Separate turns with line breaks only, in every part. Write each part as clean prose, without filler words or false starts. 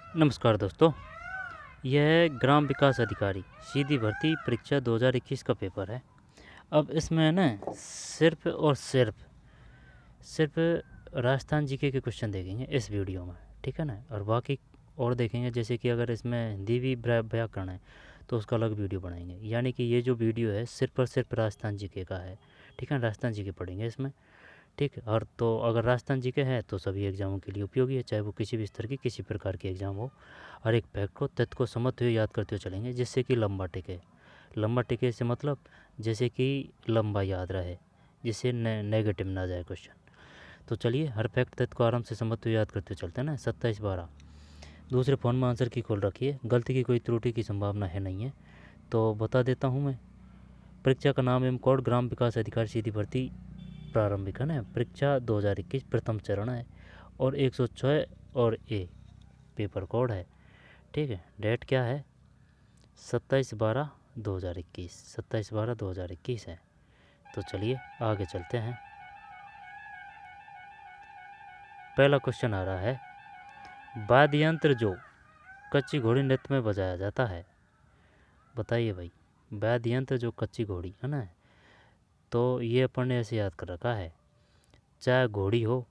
नमस्कार दोस्तों, यह ग्राम विकास अधिकारी सीधी भर्ती परीक्षा 2021 का पेपर है। अब इसमें ना सिर्फ राजस्थान जीके के क्वेश्चन देखेंगे इस वीडियो में, ठीक है ना। और बाकी और देखेंगे, जैसे कि अगर इसमें हिंदी भी व्याकरण है तो उसका अलग वीडियो बनाएंगे। यानी कि ये जो वीडियो है सिर्फ और सिर्फ राजस्थान जीके का है, ठीक है। राजस्थान जीके पढ़ेंगे इसमें, ठीक है। और तो अगर राजस्थान जीके है तो सभी एग्जामों के लिए उपयोगी है, चाहे वो किसी भी स्तर की किसी प्रकार की एग्ज़ाम हो। हर एक फैक्ट को तथ्य को समझते हुए याद करते हुए चलेंगे, जिससे कि लंबा टिके। लंबा टिके से मतलब जैसे कि लंबा याद रहे, जिससे नेगेटिव ना जाए क्वेश्चन। तो चलिए हर फैक्ट तथ्य को आराम से समझते हुए याद करते हुए चलते हैं ना। 27/12 दूसरे फ़ोन में आंसर की खोल रखिए, गलती की कोई त्रुटि की संभावना है नहीं है। तो बता देता हूँ मैं, परीक्षा का नाम एवं कोड ग्राम विकास अधिकारी सीधी भर्ती प्रारंभिक है ना। परीक्षा 2021 प्रथम चरण है और 106 और ए पेपर कोड है, ठीक है। डेट क्या है? 27/12/2021, 27/12/2021 है। तो चलिए आगे चलते हैं। पहला क्वेश्चन आ रहा है, वाद्य यंत्र जो कच्ची घोड़ी नृत्य में बजाया जाता है। बताइए भाई, वाद्य यंत्र जो कच्ची घोड़ी है ना, तो ये अपन ने ऐसे याद कर रखा है, चाहे घोड़ी हो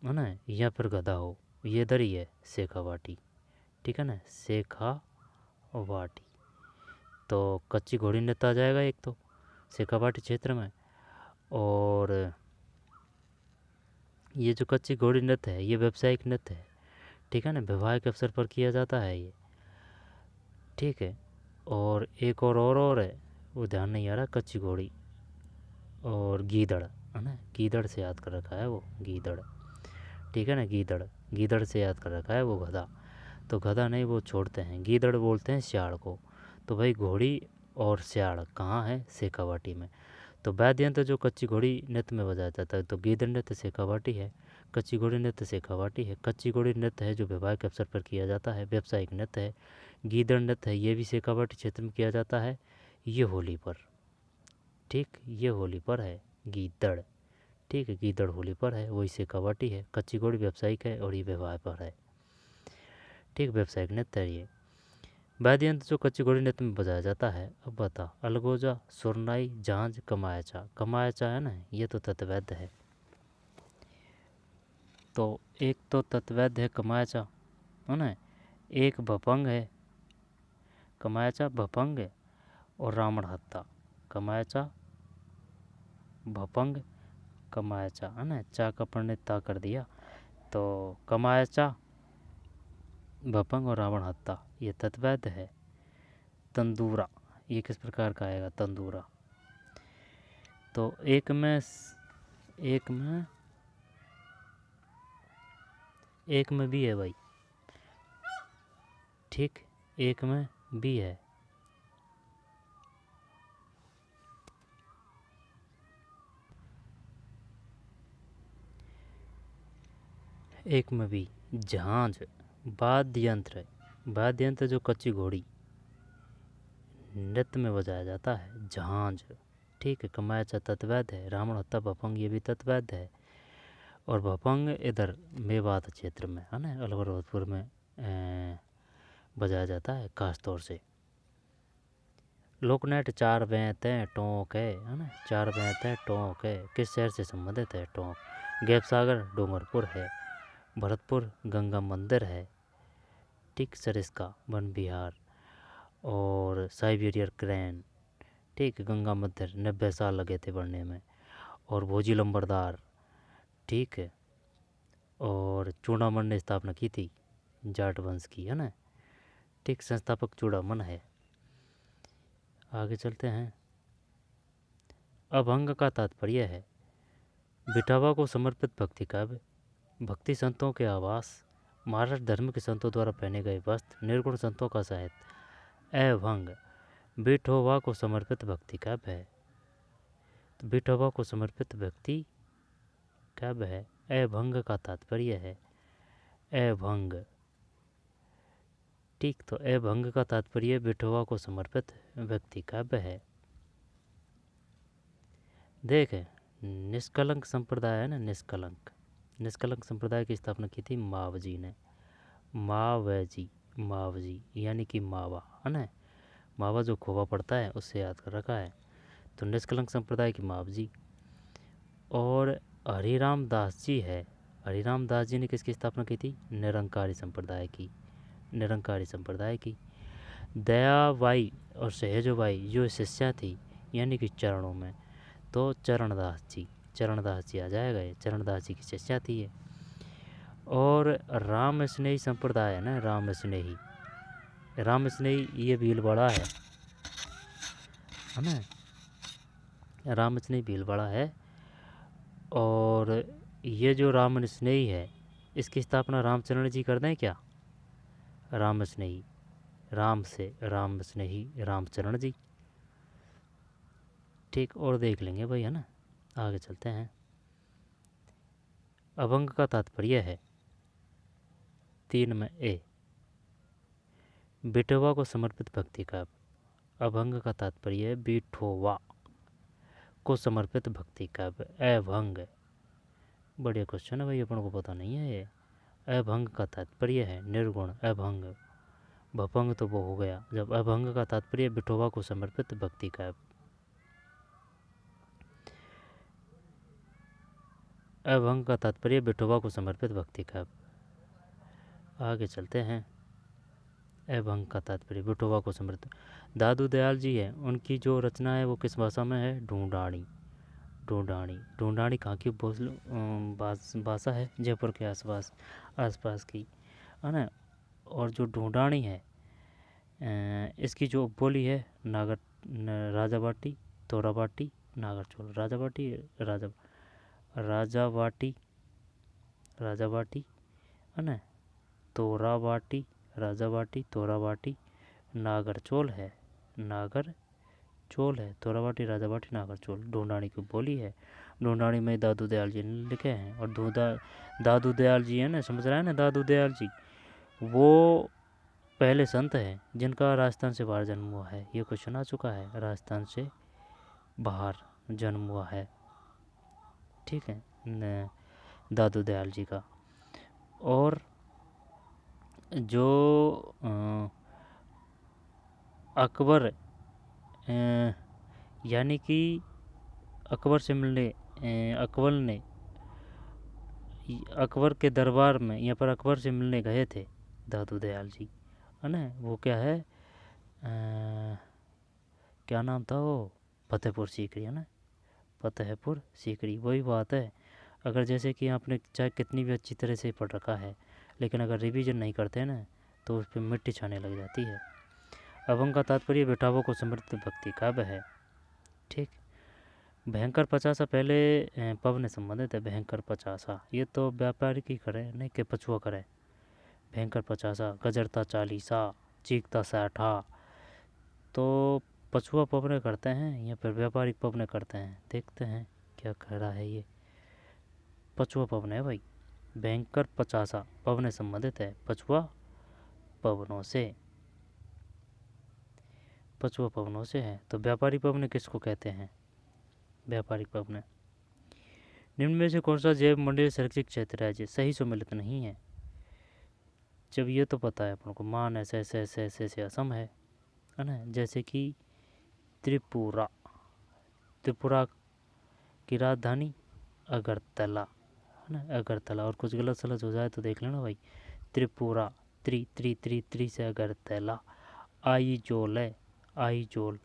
है ना या फिर गधा हो। ये इधर ही है, सेखा वाटी, ठीक है ना, सेखा वाटी। तो कच्ची घोड़ी नृत्य आ जाएगा एक तो शेखावाटी क्षेत्र में। और ये जो कच्ची घोड़ी नृत्य है ये व्यावसायिक नृत्य है, ठीक है ना, विवाह के अवसर पर किया जाता है ये, ठीक है। और एक और है, वो ध्यान नहीं आ रहा, कच्ची घोड़ी और गीदड़ है ना, गीदड़ से याद कर रखा है वो, गीदड़, ठीक है ना। गीदड़, गीदड़ से याद कर रखा है वो गधा। तो गधा नहीं, वो छोड़ते हैं, गीदड़ बोलते हैं सियाड़ को। तो भाई घोड़ी और सियाड़ कहाँ है? शेखावाटी में। तो वाद्य यंत्र जो कच्ची घोड़ी नृत्य में बजाया जाता है, तो गीदड़ नृत्य शेखावाटी है, कच्ची घोड़ी नृत्य शेखावाटी है। कच्ची घोड़ी नृत्य है जो विवाह के अवसर पर किया जाता है, व्यावसायिक नृत्य है। गीदड़ नृत्य है, ये भी शेखावाटी क्षेत्र में किया जाता है, ये होली पर, ठीक, ये होली पर है गीदड़, ठीक है। गीदड़ होली पर है, वही शेखावाटी है। कच्ची घोड़ी व्यावसायिक है और ये विवाह पर है, ठीक, व्यावसायिक नृत्य है ये। वाद्य यंत्र जो कच्ची घोड़ी नृत्य में बजाया जाता है, अब बता, अलगोजा, सुरनाई, झांझ, कमायचा। कमायचा है ना, ये तो तत्वैध है। तो एक तो तत्वैध है कमायचा है ना, एक भपंग है, कमायचा भपंग है, और रावण हत्ता। कमायचा भपंग कमायचा है ना, चा का पढ़ने ता कर दिया, तो कमायचा भपंग और रावण हत्ता ये तत्वैध है। तंदूरा, ये किस प्रकार का आएगा? तंदूरा। तो एक में भी है भाई, ठीक, एक में भी है। एक में भी झांझ वाद्य यंत्र है, वाद्य यंत्र जो कच्ची घोड़ी नृत्य में बजाया जाता है, झांझ, ठीक है। कमायचा तत्वैध है, रावण हत्ता भपंग ये भी तत्वैध है। और भपंग इधर मेवात क्षेत्र में है ना, अलवर जोधपुर में बजाया जाता है खास तौर से। लोकनाट चार बैंत है टोंक है ना, चार बैंत है टोंक है, किस शहर से संबंधित है? टोंक। गैपसागर डूंगरपुर है, भरतपुर गंगा मंदिर है, ठीक, सरिस्का वन विहार, और साइबेरियर क्रैन, ठीक, गंगा मंदिर 90 साल लगे थे बनने में। और भोजी लंबरदार, ठीक है। और चूड़ामन ने स्थापना की थी जाट वंश की है ना, ठीक, संस्थापक चूड़ामन है। आगे चलते हैं। अभंग का तात्पर्य है विठोबा को समर्पित भक्ति काव्य, भक्ति संतों के आवास, महाराष्ट्र धर्म के संतों द्वारा पहने गए वस्त्र, निर्गुण संतों का साहित्य। अभंग विठोबा को समर्पित भक्ति काव्य है, तो विठोबा को समर्पित भक्ति काव्य है। अभंग का तात्पर्य है अभंग, ठीक, तो अभंग का तात्पर्य विठोबा को समर्पित भक्ति काव्य है। देखे, निष्कलंक संप्रदाय है ना, निष्कलंक, निष्कलंक संप्रदाय की स्थापना की थी मावजी ने, मावजी, मावजी यानी कि मावा, है ना। मावा जो खोवा पड़ता है उससे याद कर रखा है। तो निष्कलंक संप्रदाय की मावजी। और हरिराम दास जी है। हरिराम दास जी ने किसकी स्थापना की थी? निरंकारी संप्रदाय की। निरंकारी संप्रदाय की। दयाबाई और सहेजोबाई जो शिष्या थी यानी कि चरणों में, तो चरणदास जी, चरणदास जी आ जाएगा, ये चरणदास जी की शिष्या थी ये। और राम स्नेही संप्रदाय है ना, राम स्नेही, राम स्नेही ये भीलवाड़ा है ना, राम स्नेही भीलवाड़ा है। और ये जो राम स्नेही है इसकी स्थापना रामचरण जी कर दें क्या? राम स्नेही, राम से राम स्नेही, रामचरण जी। ठीक, और देख लेंगे भाई, है ना। आगे चलते हैं। अभंग का तात्पर्य है 3 में ए, बिठोवा को समर्पित भक्ति काव्य। अभंग का तात्पर्य है बिठोवा को समर्पित भक्ति काव्य। अभंग, बढ़िया क्वेश्चन है भाई, अपन को पता नहीं है ये। अभंग का तात्पर्य है निर्गुण अभंग। भभंग तो वो हो गया। जब अभंग का तात्पर्य बिठोवा को समर्पित भक्ति काव्य। अभंग का तात्पर्य बिठोवा को समर्पित भक्ति काव्य। आगे चलते हैं। अभंग का तात्पर्य बिठोवा को समर्पित। दादू दयाल जी है, उनकी जो रचना है वो किस भाषा में है? ढूंढानी। ढूंढानी, ढूंढानी कहाँ की भाषा है? जयपुर के आसपास की, है ना। और जो ढूंढानी है इसकी जो बोली है राजावाटी, तोरावाटी, नागरचोल। राजावाटी, है ना, तोरावाटी, राजावाटी, तोरावाटी, नागरचोल है, तोरावाटी, राजावाटी, नागरचोल ढूंढानी की बोली है। ढूंढानी में दादू दयाल जी ने लिखे हैं। और दादू दयाल जी है ना, समझ रहा है ना, दादू दयाल जी वो पहले संत हैं जिनका राजस्थान से बाहर जन्म हुआ है। ये क्वेश्चन आ चुका है, राजस्थान से बाहर जन्म हुआ है, ठीक है, दादू दयाल जी का। और जो अकबर यानी कि अकबर से मिलने अकबर के दरबार में, यहाँ पर अकबर से मिलने गए थे दादू दयाल जी, है ना। वो क्या है, क्या नाम था वो? फतेहपुर सीकरी, है ना, फतेहपुर सीकरी। वही बात है, अगर जैसे कि आपने चाहे कितनी भी अच्छी तरह से पढ़ रखा है, लेकिन अगर रिवीजन नहीं करते हैं ना तो उस पर मिट्टी छाने लग जाती है। अभंग का तात्पर्य बिठावों को समृद्ध भक्ति काव्य है, ठीक। भयंकर पचासा पहले पव ने संबंधित है। भयंकर पचासा ये तो व्यापारी की करे, नहीं कि पछुआ करे। भयंकर पचासा, गजरता चालीसा, चीखता साठा, तो पछुआ पवने करते हैं या फिर व्यापारिक पवने करते हैं। देखते हैं क्या कह रहा है ये। पछुआ पवने है भाई। भयंकर पचासा पवने संबंधित है पछुआ पवनों से, पछुआ पवनों से है। तो व्यापारी पवने किसको कहते हैं? व्यापारिक पवने। निम्न में से कौन सा जैव मंडलीय संरक्षित क्षेत्र है? सही सम्मिलित नहीं है। जब ये तो पता है अपन को, मान ऐसे असम है ना। जैसे कि त्रिपुरा, त्रिपुरा की राजधानी अगरतला, है ना, अगरतला। और कुछ गलत सलत हो जाए तो देख लेना भाई। त्रिपुरा, त्रि से अगरतला। आईजोल है, आईजोल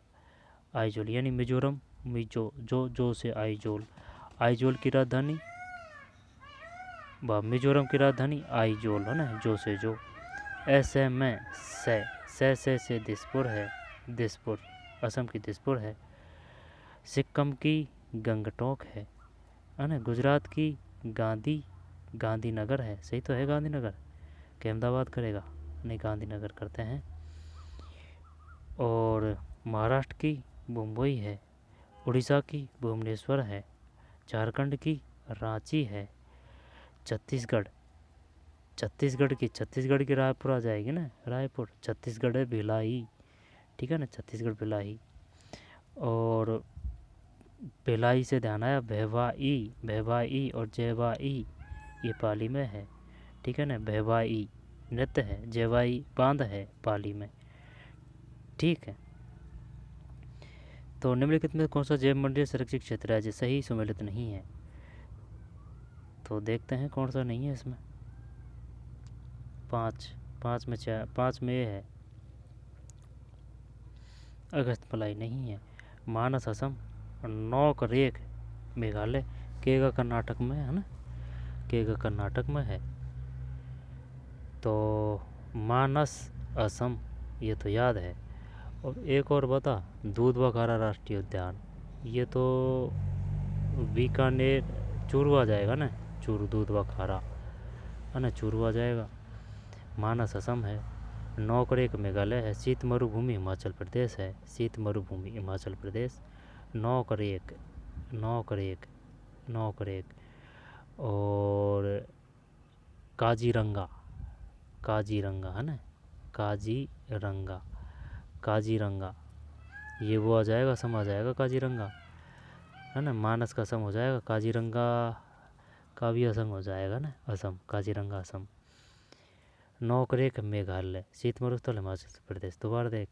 यानी मिजोरम, जो से आईजोल। आईजोल की राजधानी, मिजोरम की राजधानी आईजोल, है ना, जो से जो। ऐसे में से दिसपुर है, दिसपुर असम की दिसपुर है। सिक्किम की गंगटोक है ना। गुजरात की गांधीनगर है। सही तो है गांधीनगर, कि अहमदाबाद करेगा? नहीं, गांधीनगर करते हैं। और महाराष्ट्र की मुंबई है। उड़ीसा की भुवनेश्वर है। झारखंड की रांची है। छत्तीसगढ़ की रायपुर आ जाएगी ना, रायपुर। छत्तीसगढ़ है भिलाई, ठीक है ना, छत्तीसगढ़ भिलाई। और भिलाई से ध्यान आया, भैवाई और जयवाई ये पाली में है, ठीक है ना, भैवाई। नृत्य है। जेवाई बांध है पाली में। ठीक है, तो निम्नलिखित में कौन सा जैव मंडलीय संरक्षित क्षेत्र है जो सही सम्मिलित नहीं है? तो देखते हैं कौन सा नहीं है इसमें। 5 में 5 में ये है अगस्तमलाई नहीं है। मानस असम, नौक रेख मेघालय, केगा कर्नाटक में है ना, केगा कर्नाटक में है। तो मानस असम ये तो याद है। और एक और बता, दूध बखारा राष्ट्रीय उद्यान, ये तो बीकानेर चूरू आ जाएगा ना, चूरू दूध बखारा है ना, चूरू आ जाएगा। मानस असम है। नौकरेक मेघालय है। शीत मरुभूमि हिमाचल प्रदेश है, शीत मरुभूमि हिमाचल प्रदेश। नौकरेक नौकरेक नौकरेक और काजीरंगा, काजीरंगा है ना, काजीरंगा, काजीरंगा ये वो आ जाएगा, असम आ जाएगा काजीरंगा है ना। मानस का असम हो जाएगा, काजीरंगा का भी असम हो जाएगा ना, असम, काजीरंगा असम। नौकरेक मेघालय, शीत मरुस्थल हिमाचल प्रदेश। दोबारा देख,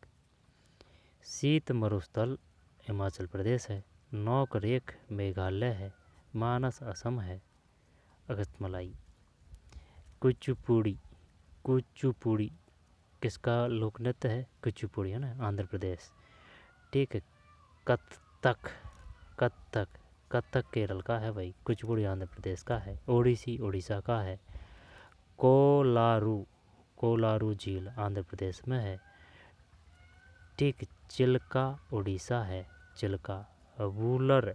शीत मरुस्थल हिमाचल प्रदेश है, नौकरेक मेघालय है, मानस असम है, अगस्तमलाई। कुचिपुड़ी, कुचिपुड़ी किसका लोक नृत्य है? कुचिपुड़ी है ना, आंध्र प्रदेश। ठीक है। कथक, कथक कथक केरल का है भाई, कुचिपुड़ी आंध्र प्रदेश का है। ओडिसी उड़ीसा का है। कोलारू, कोलारू झील आंध्र प्रदेश में है। ठीक। चिल्का उड़ीसा है, चिल्का। वूलर,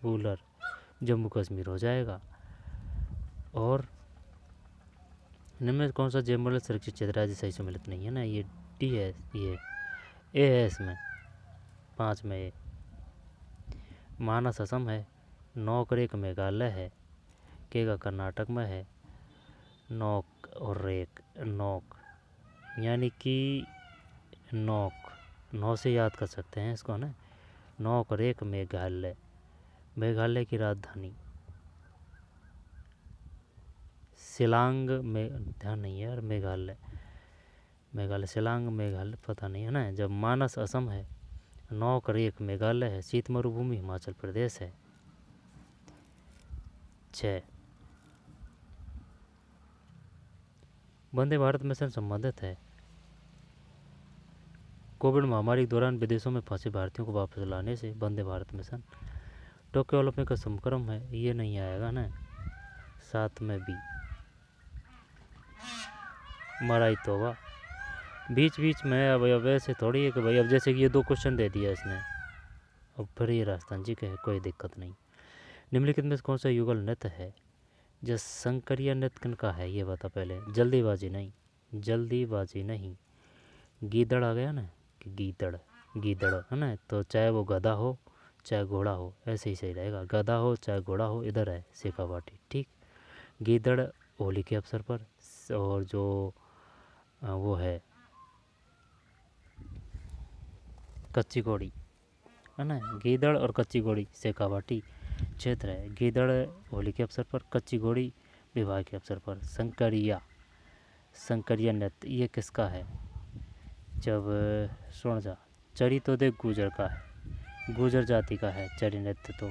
वूलर जम्मू कश्मीर हो जाएगा। और निम्न में कौन सा जैव सुरक्षित क्षेत्र है? सही सम्मिलित नहीं है ना, ये डी है, ये ए है इसमें, 5 में ए। मानस असम है, नौकरेक मेघालय है, केगा कर्नाटक में है। नौक और रेक, नौक यानी कि नौक, नौ से याद कर सकते हैं इसको ना। नौकरेक मेघालय, मेघालय की राजधानी शिलांग में, ध्यान नहीं है यार, मेघालय, मेघालय शिलांग मेघालय पता नहीं है ना। जब मानस असम है, नौकरेक मेघालय है, शीत मरुभूमि हिमाचल प्रदेश है। 6 वंदे भारत मिशन संबंधित है। कोविड महामारी के दौरान विदेशों में फंसे भारतीयों को वापस लाने से Vande Bharat mission. Tokyo Olympic का समाक्रम है, ये नहीं आएगा ना। 7 में भी मराई तोबा। बीच बीच में अब ऐसे थोड़ी है कि भाई अब जैसे कि ये 2 क्वेश्चन दे दिया इसने, अब फिर ये राजस्थान जी के कोई दिक्कत नहीं। निम्नलिखित में कौन सा युगल नृत्य है जो संकरिया नृत्य का है? ये बता पहले, जल्दीबाजी नहीं, जल्दीबाजी नहीं। गीदड़ आ गया ना, कि गीदड़, गीदड़ है ना, तो चाहे वो गधा हो चाहे घोड़ा हो, ऐसे ही सही रहेगा। गधा हो चाहे घोड़ा हो, इधर है शेखावाटी। ठीक। गीदड़ होली के अवसर पर, और जो वो है कच्ची घोड़ी है ना, गीदड़ और कच्ची घोड़ी शेखावाटी क्षेत्र है। गीदड़ होली के अवसर पर, कच्ची घोड़ी विवाह के अवसर पर। संकरिया, संकरिया नृत्य ये किसका है? जब सुन जा, चरी तो देख गुजर का है, गुजर जाति का है चरी नृत्य तो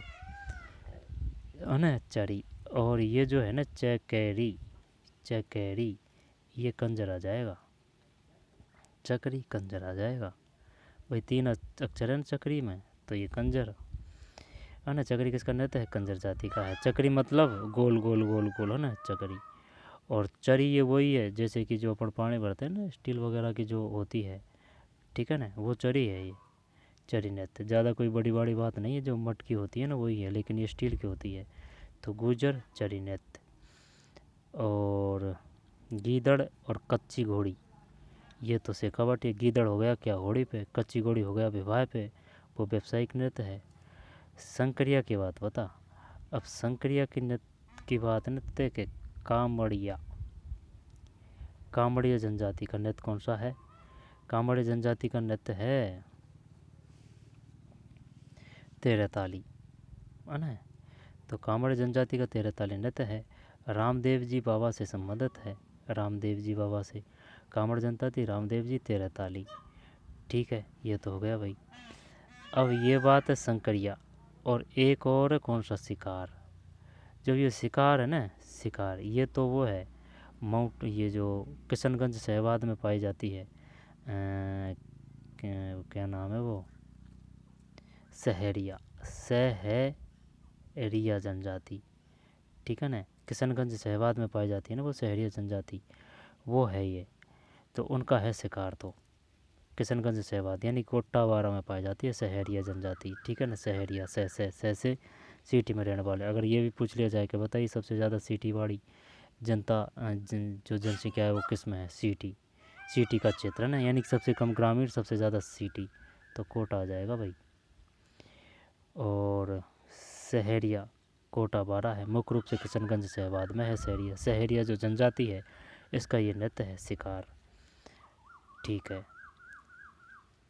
है ना, चरी। और ये जो है ना चकैरी, चकैरी ये कंजर आ जाएगा, चकरी कंजर आ जाएगा भाई। 3 अक्षर है ना चकरी में, तो ये कंजर है ना। चकरी किसका नृत्य है? कंजर जाति का है। चकरी मतलब गोल गोल गोल गोल है ना, चकरी। और चरी ये वही है जैसे कि जो अपन पानी भरते हैं ना, स्टील वगैरह की जो होती है, ठीक है ना, वो चरी है ये, चरी नृत्य। ज़्यादा कोई बड़ी बड़ी बात नहीं है, जो मटकी होती है ना वही है, लेकिन ये स्टील की होती है। तो गुजर चरी नृत्य। और गीदड़ और कच्ची घोड़ी ये तो शेखावाटी। गीदड़ हो गया क्या घोड़ी पे, कच्ची घोड़ी हो गया विवाह पे, वो व्यावसायिक नृत्य है। संकरिया की बात बता। अब संकरिया की नृत्य की बात, नृत्य के कामड़िया, कामड़िया जनजाति का नृत्य कौन सा है? कामड़िया जनजाति का नृत्य है तेरताली है ना। तो कामड़ जनजाति का तेरताली नृत्य है। रामदेव जी बाबा से संबंधित है, रामदेव जी बाबा से। कामड़ जनता थी, रामदेव जी 13 ताली। ठीक है, ये तो हो गया भाई। अब ये बात है शंकरिया। और एक और है कौन सा, शिकार। जब ये शिकार है ना, शिकार, ये तो वो है माउंट, ये जो किशनगंज शहबाद में पाई जाती है। क्या नाम है वो, सहरिया, सहरिया जनजाति। ठीक है ना, किशनगंज शहबाद में पाई जाती है ना वो सहरिया जनजाति, वो है ये। तो उनका है शिकार तो किशनगंज शहबाद यानी कोटावारा में पाई जाती है सहरिया जनजाति। ठीक है ना, सहरिया, सह से सिटी में रहने वाले। अगर ये भी पूछ लिया जाए कि बताइए सबसे ज़्यादा सिटी वाली जनता जो जनसंख्या है वो किस में है, सिटी, सिटी का क्षेत्र है ना, यानी कि सबसे कम ग्रामीण, सबसे ज़्यादा सिटी, तो कोटा आ जाएगा भाई। और सहरिया कोटा 12 है, मुख्य रूप से किशनगंज शहबाद में है सहरिया। सहरिया जो जनजाति है इसका ये नृत्य है शिकार। ठीक है,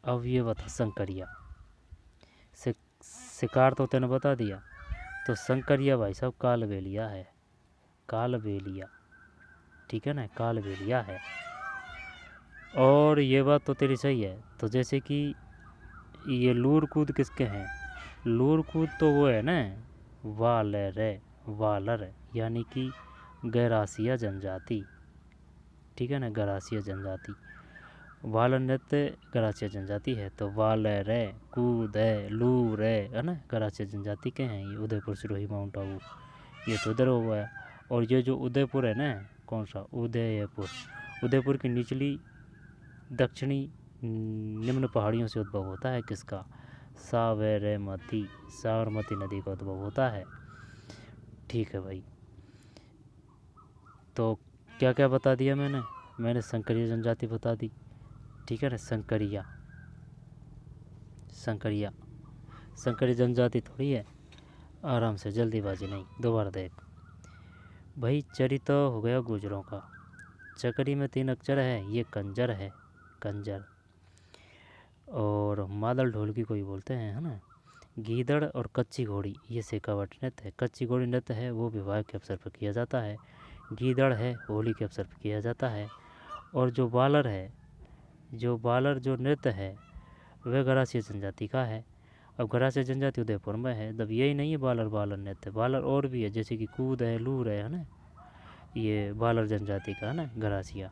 अब ये बता शंकरिया। शिकार तो तैने बता दिया, तो शंकरिया भाई साहब कालबेलिया है, कालबेलिया। ठीक है ना, कालबेलिया है। और ये बात तो तेरी सही है। तो जैसे कि ये लूर कूद किसके हैं, लूर कूद तो वो है ना वालर, वालर यानी कि गरासिया जनजाति। ठीक है ना, गरासिया जनजाति, वालर नृत्य गरासिया जनजाति है। तो वालर है, कूद है, लूर है ना, गरासिया जनजाति के हैं ये। उदयपुर, सिरोही, माउंट आबू, ये तो उधर हुआ है। और ये जो उदयपुर है ना, कौन सा उदयपुर, उदयपुर की निचली दक्षिणी निम्न पहाड़ियों से उद्भव होता है किसका, साबरमती, साबरमती नदी का उद्भव होता है। ठीक है भाई, तो क्या क्या बता दिया मैंने शंकरिया जनजाति बता दी। ठीक है ना, शंकरिया, शंकरिया, शंकरिया जनजाति थोड़ी है, आराम से, जल्दीबाजी नहीं, दोबारा देख भाई। चरी तो हो गया गुजरों का, चकरी में 3 अक्षर है, ये कंजर है, कंजर। और मादल ढोलकी को ही बोलते हैं, है ना। गीदड़ और कच्ची घोड़ी ये शेखावट नृत्य है। कच्ची घोड़ी नृत्य है वो विवाह के अवसर पर किया जाता है, गीदड़ है होली के अवसर पर किया जाता है। और जो बालर है, जो बालर जो नृत्य है वह गरासिया जनजाति का है। अब गरासिया जनजाति उदयपुर में है। तब यही नहीं है बालर, बालर नृत्य, बालर और भी है, जैसे कि कूद है, लूर है ना, ये बालर जनजाति का है ना, गरासिया।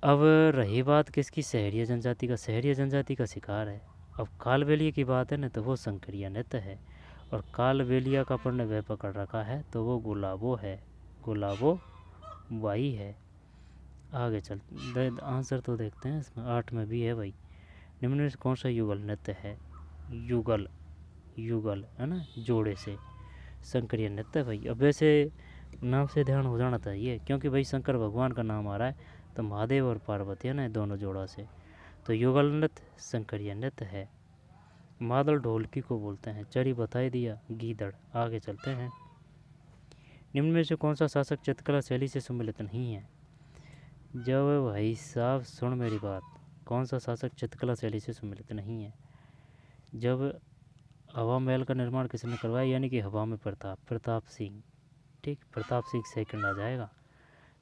अब रही बात किसकी, सहरिया जनजाति का, सहरिया जनजाति का शिकार है। अब कालबेलिया की बात है ना, तो वो शंकरिया नृत्य है। और कालबेलिया का अपन ने वह पकड़ रखा है तो वो गुलाबो है, गुलाबो बाई है। आगे चल, आंसर तो देखते हैं इसमें, 8 में भी है भाई। निम्न में से कौन सा युगल नृत्य है, युगल, युगल है ना, जोड़े से शंकरिया नृत्य भाई। अब वैसे नाम से ध्यान हो जाना चाहिए, क्योंकि भाई शंकर भगवान का नाम आ रहा है, तो महादेव और पार्वती है ना, दोनों जोड़ा से। तो युगल नृत्य शंकरिया नृत्य है। मादल ढोलकी को बोलते हैं, चरी बता ही दिया, गीदड़। आगे चलते हैं, निम्न में से कौन सा शासक चित्रकला शैली से सम्मिलित नहीं है। जब भाई साहब सुन मेरी बात, कौन सा शासक चित्रकला शैली से सम्मिलित नहीं है। जब हवा महल का निर्माण किसने करवाया, यानी कि हवा में प्रताप, प्रताप सिंह। ठीक, प्रताप सिंह सेकंड आ जाएगा,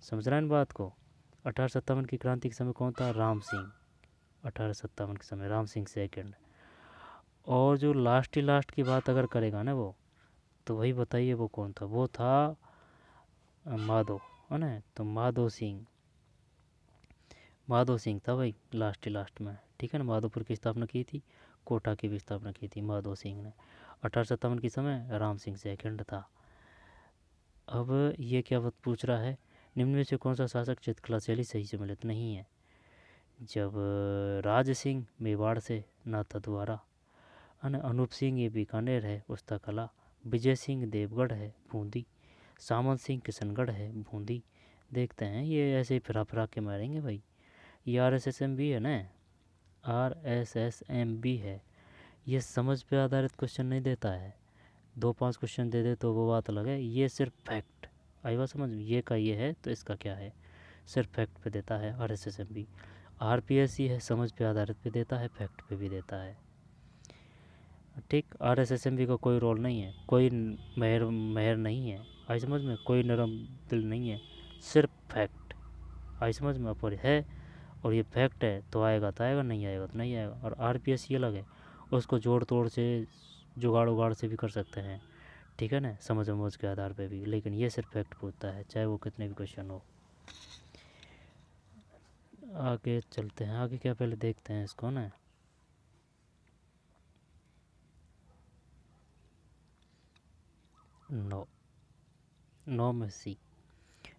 समझ रहा है इन बात को। 1857 की क्रांति के समय कौन था, राम सिंह, 1857 के समय राम सिंह सेकंड। और जो लास्ट ही लास्ट की बात अगर करेगा ना वो, तो वही बताइए वो कौन था, वो था माधो, है ना। तो माधो सिंह, माधो सिंह था भाई लास्ट ही लास्ट में। ठीक है ना, माधोपुर की स्थापना की थी, कोटा की भी स्थापना की थी माधो सिंह ने। 1857 के समय राम सिंह सेकंड था। अब ये क्या बात पूछ रहा है, निम्न में से कौन सा शासक चित्रकला शैली सही सम्मिलित नहीं है। जब राज सिंह मेवाड़ से नाता द्वारा, अनूप सिंह ये बीकानेर है उस्ता कला, विजय सिंह देवगढ़ है बूंदी, सामंत सिंह किशनगढ़ है बूंदी। देखते हैं, ये ऐसे ही फिरा फिरा के मारेंगे भाई। ये RSSM भी है ना, RSSM भी है। ये समझ पे आधारित क्वेश्चन नहीं देता है, 2-5 क्वेश्चन दे दे तो वो बात अलग है। ये सिर्फ फैक्ट, आई बात समझ, ये का ये है तो इसका क्या है, सिर्फ फैक्ट पे देता है RSSM भी। RPSC है, समझ पे आधारित पे देता है, फैक्ट पे भी देता है। ठीक, RSSM का कोई रोल नहीं है, कोई मेहर नहीं है, आई समझ में, कोई नरम दिल नहीं है, सिर्फ फैक्ट। आई समझ में? पर है और ये फैक्ट है तो आएगा तो आएगा, नहीं आएगा तो नहीं आएगा। और आरपीएस ये अलग है, उसको जोड़ तोड़ से जुगाड़ उगाड़ से भी कर सकते हैं, ठीक है ना, समझ समझ के आधार पे भी। लेकिन ये सिर्फ फैक्ट पूछता है, चाहे वो कितने भी क्वेश्चन हो। आगे चलते हैं, आगे क्या पहले देखते हैं इसको ना। नौ में सी,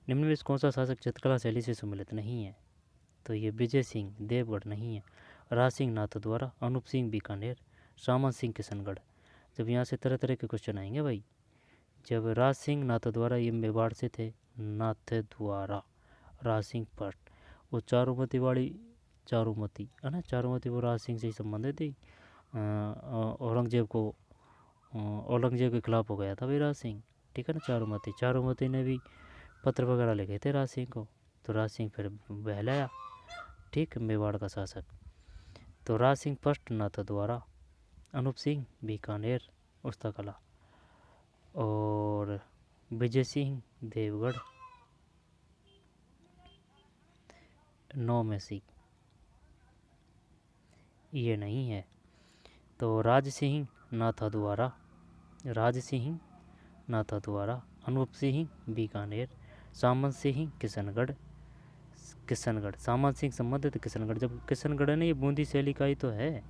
निम्न में से कौन सा शासक चित्रकला शैली से सम्मिलित नहीं है? तो ये विजय सिंह देवगढ़ नहीं है, राज सिंह नाथद्वारा, अनूप सिंह बीकानेर, सामंत सिंह किशनगढ़। जब यहाँ से तरह तरह के क्वेश्चन आएंगे भाई। जब राज सिंह नाथद्वारा ये मेवाड़ से थे, नाथद्वारा, राज सिंह फर्स्ट, वो चारुमती वाली, चारुमती है ना, चारुमती वो राज सिंह से ही संबंधित थी। औरंगजेब को, औरंगजेब के खिलाफ हो गया था भाई राज सिंह, ठीक है ना। चारुमती, चारुमती ने भी पत्र वगैरह लिखे थे राज सिंह को, तो राज सिंह फिर बहलाया, ठीक, मेवाड़ का शासक। तो राज सिंह फर्स्ट नाथद्वारा, अनूप सिंह बीकानेर उस्तकला, और विजय सिंह देवगढ़। 9 में से ये नहीं है। तो राज सिंह नाथद्वारा, राज सिंह नाथद्वारा, अनूप सिंह बीकानेर, सामंत सिंह किशनगढ़, किशनगढ़ सामंत सिंह संबंधित किशनगढ़। जब किशनगढ़ है ना, ये बूंदी शैली का ही तो है।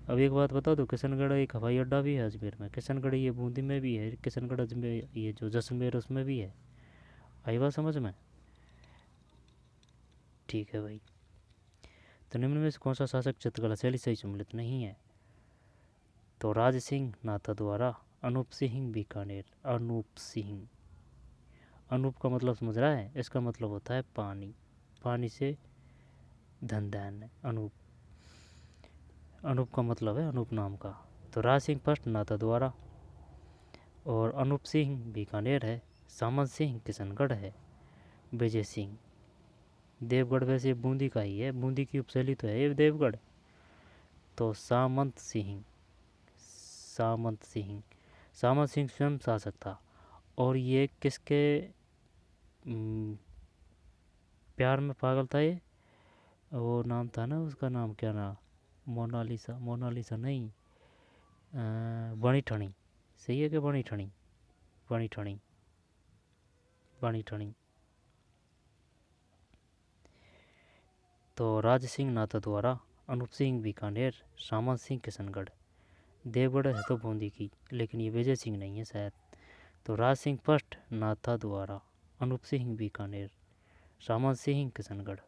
अब एक बात बता दो, किशनगढ़ एक हवाई अड्डा भी है अजमेर में, किशनगढ़ ये बूंदी में भी है, किशनगढ़ अजमेर ये जो जैसलमेर उसमें भी है। आई बात समझ में? ठीक है भाई। तो निम्न में से कौन सा शासक चित्रकला शैली से सम्मिलित नहीं है? तो राज सिंह नाथद्वारा, अनूप सिंह बीकानेर, अनूप सिंह। अनूप का मतलब समझ रहा है? इसका मतलब होता है पानी, पानी से धन धान्य, अनूप। अनूप का मतलब है अनूप नाम का। तो राज सिंह फर्स्ट नाथद्वारा, और अनूप सिंह बीकानेर है, सामंत सिंह किशनगढ़ है, विजय सिंह देवगढ़। वैसे बूंदी का ही है, बूंदी की उपशैली तो है ये देवगढ़। तो सामंत सिंह, सामंत सिंह, सामंत सिंह स्वयं शासक था। और ये किसके प्यार में पागल था ये? वो नाम था ना उसका, नाम क्या नाम, मोनालिसा, मोनालिसा नहीं, बणी ठणी। सही है कि बणी ठणी, बणी ठणी, बणी ठणी। तो राज सिंह नाथद्वारा, अनूप सिंह बीकानेर, सामंत सिंह किशनगढ़। देवगढ़ है तो बूंदी की, लेकिन ये विजय सिंह नहीं है शायद। तो राज सिंह फर्स्ट नाथद्वारा, अनूप सिंह बीकानेर, सामंत सिंह किशनगढ़।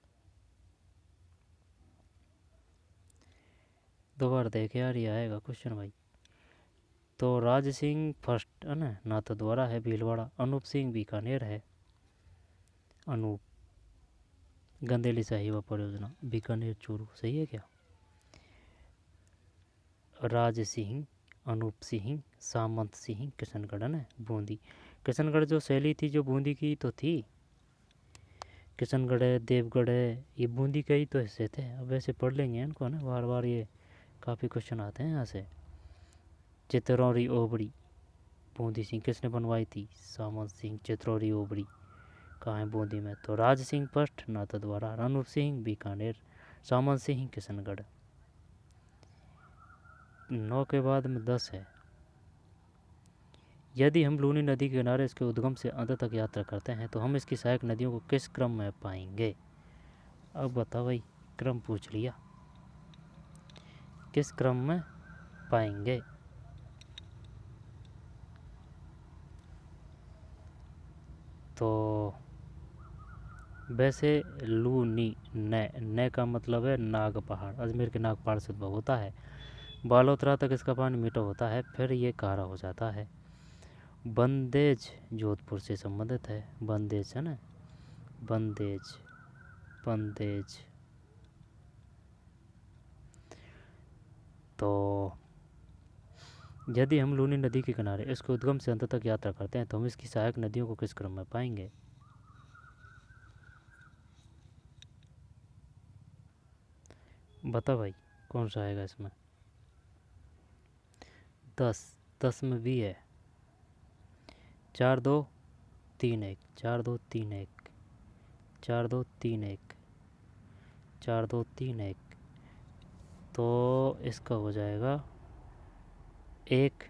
दोबारा देखे यार, ये आएगा क्वेश्चन भाई। तो राज सिंह फर्स्ट है ना, नाथद्वारा है भीलवाड़ा, अनूप सिंह बीकानेर है, अनूप गंदेली साहिबा परियोजना बीकानेर चूरू। सही है क्या? राज सिंह, अनूप सिंह, सामंत सिंह किशनगढ़ है ना, बूंदी। किशनगढ़ जो शैली थी जो बूंदी की तो थी, किशनगढ़ है, देवगढ़ है, ये बूंदी के ही तो हिस्से थे। अब वैसे पढ़ लेंगे इनको ना, बार बार ये काफ़ी क्वेश्चन आते हैं यहाँ से। चित्रौरी ओबड़ी बूंदी सिंह किसने बनवाई थी? सामंत सिंह। चित्रौरी ओबड़ी कहाँ है? बूंदी में। तो राज सिंह फर्स्ट नाथद्वारा, अनूप सिंह बीकानेर, सामंत सिंह किशनगढ़। 9 के बाद में 10 है। यदि हम लूनी नदी के किनारे इसके उद्गम से अंत तक यात्रा करते हैं तो हम इसकी सहायक नदियों को किस क्रम में पाएंगे? अब बताओ भाई, क्रम पूछ लिया, किस क्रम में पाएंगे? तो वैसे लूनी, न का मतलब है नाग पहाड़, अजमेर के नाग पहाड़ से उद्भव होता है। बालोतरा तक इसका पानी मीठा होता है, फिर ये खारा हो जाता है। बंदेज जोधपुर से संबंधित है, बंदेज है ना, बंदेज, बंदेज। तो यदि हम लूनी नदी के किनारे इसके उद्गम से अंत तक यात्रा करते हैं तो हम इसकी सहायक नदियों को किस क्रम में पाएंगे? बता भाई, कौन सा आएगा इसमें? 10, 10 में भी है। 4 2 3 1, 4 2 3 1। 4 2 3 1, 4 2 3 1, तो इसका हो जाएगा 1,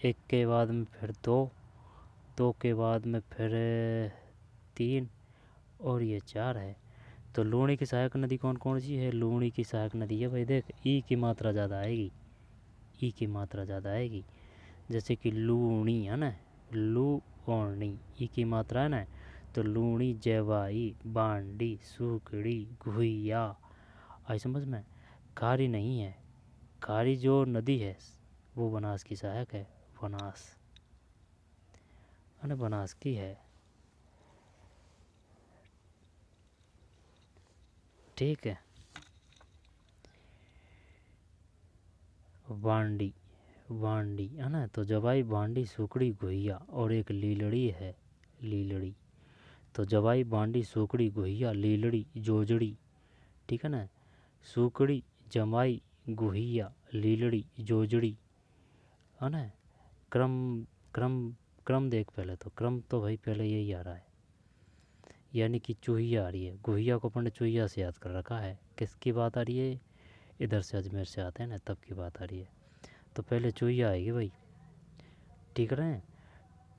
1 के बाद में फिर 2, 2 के बाद में फिर 3 और ये 4 है। तो लूणी की सहायक नदी कौन कौन सी है? लूणी की सहायक नदी है भाई, देख ई की मात्रा ज़्यादा आएगी, ई की मात्रा ज़्यादा आएगी। जैसे कि लूणी है ना, लू और नी, ई की मात्रा है ना, तो लूणी, जवाई, बांडी, सूखड़ी, घुइया। आई समझ में? खारी नहीं है, खारी जो नदी है वो बनास की सहायक है, बनास है ना, बनास की है। ठीक है। बांडी, बांडी है ना, तो जवाई, बांडी, सूखड़ी, घुइया और एक लीलड़ी है, लीलड़ी। तो जवाई, बांडी, सूखड़ी, घुइया, लीलड़ी, जोजड़ी। ठीक है ना, सूखड़ी, जमाई, गुहिया, लीलड़ी, जोजड़ी, है ना। क्रम क्रम क्रम देख पहले, तो क्रम तो भाई पहले यही आ रहा है, यानी कि चूहिया आ रही है। गुहिया को अपन ने चूहिया से याद कर रखा है। किसकी बात आ रही है? इधर से अजमेर से आते हैं ना, तब की बात आ रही है। तो पहले चूहिया आएगी भाई, ठीक है।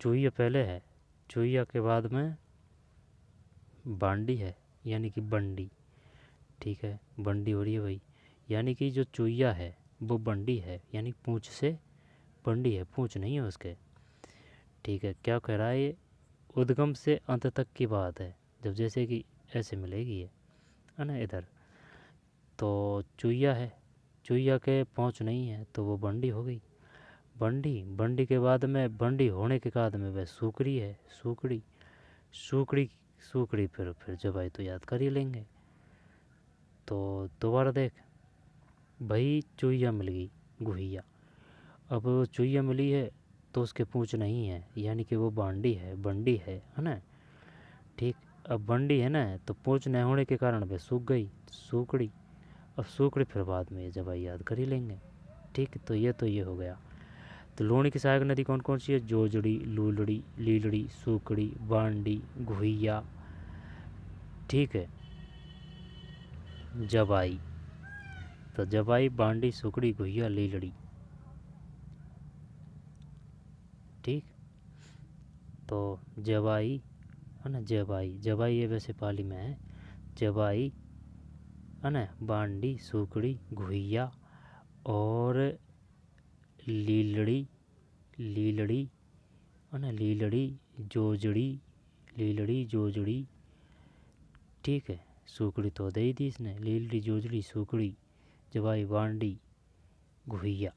चूहिया पहले है, चूहिया के बाद में बांडी है, यानी कि बंडी। ठीक है, बंडी हो रही है भाई, यानी कि जो चूहिया है वो बंडी है, यानी पूंछ से बंडी है, पूंछ नहीं है उसके। ठीक है, क्या कह रहा है ये? उद्गम से अंत तक की बात है, जब जैसे कि ऐसे मिलेगी ये, है ना, इधर। तो चुईया है, चुईया के पहुँच नहीं है तो वो बंडी हो गई। बंडी, बंडी के बाद में, बंडी होने के बाद में वह सूकड़ी है, सूकड़ी, सूकड़ी, सूकड़ी फिर जब आए तो याद कर ही लेंगे। तो दोबारा देख भाई, चुईया मिल गई, गुहिया। अब चुईया मिली है तो उसके पूँछ नहीं है, यानी कि वो बांडी है, बंडी है ना। ठीक, अब बंडी है ना, तो पूँछ न होने के कारण वह सूख गई, सूकड़ी। अब सूकड़ी फिर बाद में जब आई याद कर ही लेंगे। ठीक, तो ये हो गया। तो लूणी की सहायक नदी कौन कौन सी है? जोजड़ी, लूलड़ी, लीलड़ी, सूकड़ी, बांडी, घुइया। ठीक है, जबाई, तो जबाई, बांडी, सूकड़ी, घुइया, लीलड़ी। ठीक, तो जबाई है ना, जबाई, जबाई ये वैसे पाली में है, जबाई है ना, बांडी, सूकड़ी, घुइया और लीलड़ी, लीलड़ी है ना, लीलड़ी, जोजड़ी, लीलड़ी, जोजड़ी। ठीक है, सूकड़ी तो दे ही दी इसने, लीलड़ी, जोजड़ी, सूकड़ी, जवाई, बांडी, घुइया।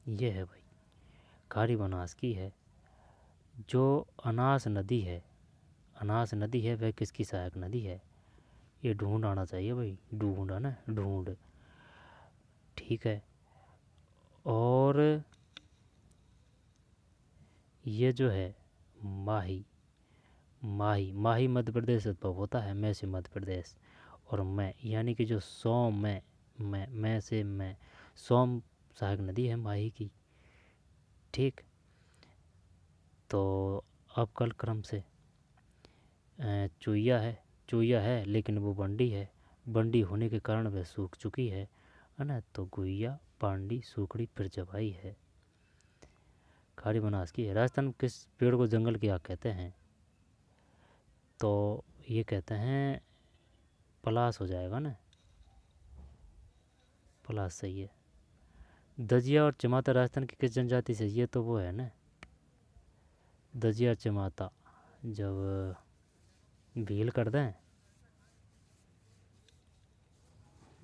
ये है भाई, खारी बनास की है। जो अनास नदी है, अनास नदी है, वह किसकी सहायक नदी है? ये ढूंढ आना चाहिए भाई, ढूंढ है ना, ढूंढ। ठीक है, और ये जो है माही, माही, माही मध्य प्रदेश से उद्भव होता है, मैं से मध्य प्रदेश। और मैं यानी कि जो सोम, मैं से मैं, सोम सहायक नदी है माही की। ठीक, तो अब कल क्रम से चुईया है, चुईया है लेकिन वो बंडी है, बंडी होने के कारण वह सूख चुकी है ना। तो गुइया, पांडी, सूखड़ी, फिर जवाई है, खारी बनास की है। राजस्थान में किस पेड़ को जंगल की आग कहते हैं? तो ये कहते हैं पलास हो जाएगा ना, पलास सही है। दजिया और चमाता राजस्थान की किस जनजाति से? ये तो वो है ना, दजिया चमाता, जब भील कर दें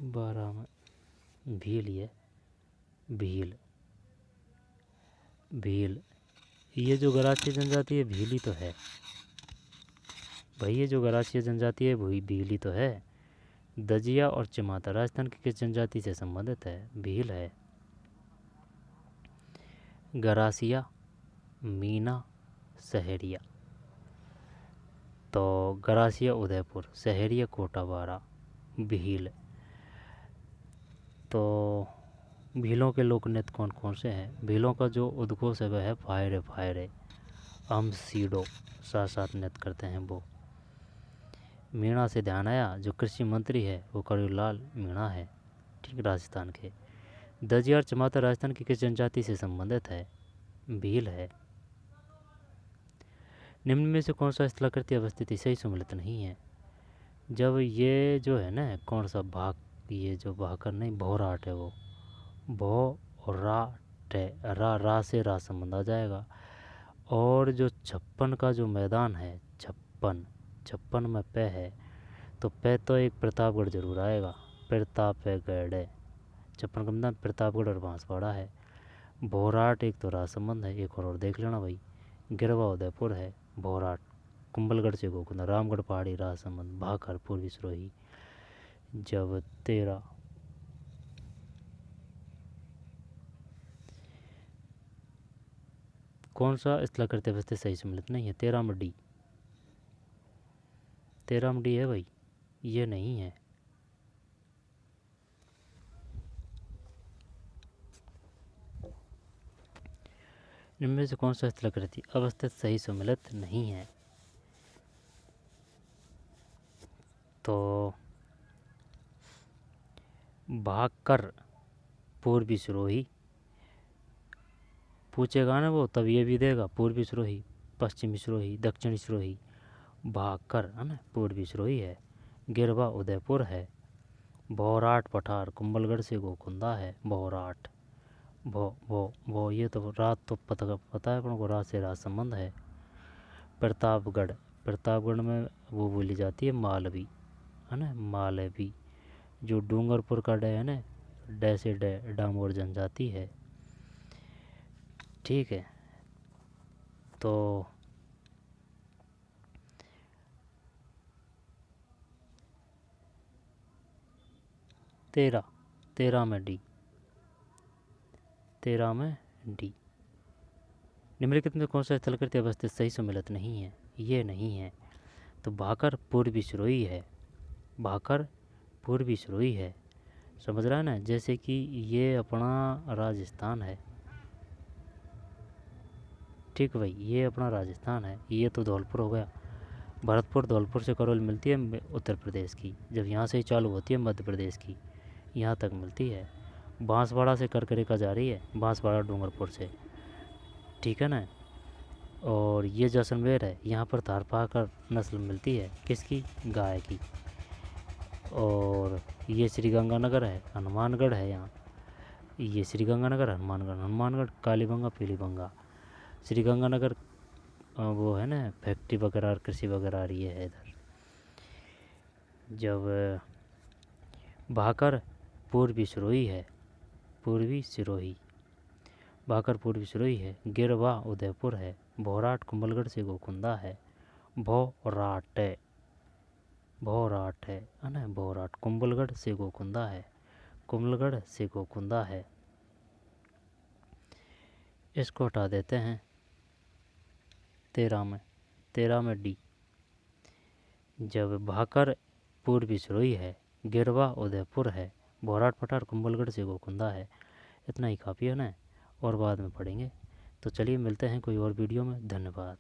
12 में, भील, ये भील, भील, ये जो गरासिया जनजाति है भील ही तो है भाई, ये जो गरासिया जनजाति है वही भील ही तो है। दजिया और चमाता राजस्थान की किस जनजाति से संबंधित है? भील है। गरासिया, मीना, सहरिया। तो गरासिया उदयपुर, सहरिया कोटाबारा, भील। तो भीलों के लोक नृत्य कौन कौन से हैं? भीलों का जो उद्घोष है वह है फायरे फायरे, हम सीडो, साथ साथ नृत्य करते हैं वो। मीणा से ध्यान आया, जो कृषि मंत्री है वो करूलाल मीणा है, ठीक, राजस्थान के। दजियार चमाता राजस्थान की किस जनजाति से संबंधित है? भील है। निम्न में से कौन सा स्थलाकृति अवस्थिति सही सम्मिलित नहीं है? जब ये जो है ना कौन सा भाग, ये जो भाकर नहीं भौराट है, वो भौ और राट है, रा से रा संबंध आ जाएगा। और जो 56 का जो मैदान है, 56 में पे है, तो पे तो एक प्रतापगढ़ जरूर आएगा, प्रतापगढ़ है। 56 का मैदान प्रतापगढ़ और बांसवाड़ा है। भौराट एक तो राजसमंद है, एक और देख लेना भाई, गिरवा उदयपुर है। भौराट कुंभलगढ़ से गोकुंदा, रामगढ़ पहाड़ी, राजसमंद, भाकर, पूर्वी सिरोही। जब 13 कौन सा स्थलाकृति अवस्थित सही सम्मिलित नहीं है? 13 में डी, 13 में डी है भाई, ये नहीं है। इनमें से कौन सा स्थलाकृति अवस्थित सही सम्मिलित नहीं है? तो भाकर, पूर्वी सिरोही पूछेगा ना वो, तब ये भी देगा, पूर्वी सिरोही, पश्चिमी सिरोही, दक्षिणी सिरोही। भाकर है ना पूर्वी सिरोही है। गिरवा उदयपुर है। भौराट पठार कुंभलगढ़ से गोकुंदा है। भौराट, भो ये तो रात तो पता है अपन को, रात से रात संबंध है। प्रतापगढ़, प्रतापगढ़ में वो बोली जाती है मालवी, है ना, मालवी। जो डूंगरपुर का डे है ना, डे से डे डामोर जनजाति है, ठीक है। तो 13 में डी, 13 में डी। निम्नलिखित में कौन सा स्थलाकृति अवस्थित सही सम्मिलित नहीं है? ये नहीं है। तो भाकर पूर्वी सिरोही है, भाकर पूर्वी सिरोही है, समझ रहा है ना। जैसे कि ये अपना राजस्थान है, ठीक भाई, ये अपना राजस्थान है। ये तो धौलपुर हो गया, भरतपुर, धौलपुर से करौली मिलती है उत्तर प्रदेश की, जब यहाँ से ही चालू होती है मध्य प्रदेश की, यहाँ तक मिलती है। बांसवाड़ा से करकरेका जा रही है, बांसवाड़ा डूंगरपुर से, ठीक है ना। और ये जैसलमेर है, यहाँ पर थारपाकर नस्ल मिलती है, किसकी? गाय की। और ये श्रीगंगानगर है, हनुमानगढ़ है यहाँ, ये श्रीगंगानगर, हनुमानगढ़, हनुमानगढ़ कालीबंगा, पीलीबंगा। श्रीगंगानगर वो है ना फैक्ट्री वगैरह और कृषि वगैरह आ रही है इधर। जब भाकर पूर्वी सिरोही है, पूर्वी सिरोही, भाकर पूर्वी सिरोही है। गिरवा उदयपुर है। भौराट कुंभलगढ़ से गोकुंदा है। भौराट है, भौराट है ना, भौराट कुंभलगढ़ से गोकुंदा है, कुंभलगढ़ से गोकुंदा है। इसको हटा देते हैं 13 में डी। जब भाकर पूर्वी सिरोही है, गिरवा उदयपुर है, भौराट पठार कुंभलगढ़ से गोकुंदा है। इतना ही काफ़ी है ना, और बाद में पढ़ेंगे। तो चलिए मिलते हैं कोई और वीडियो में। धन्यवाद।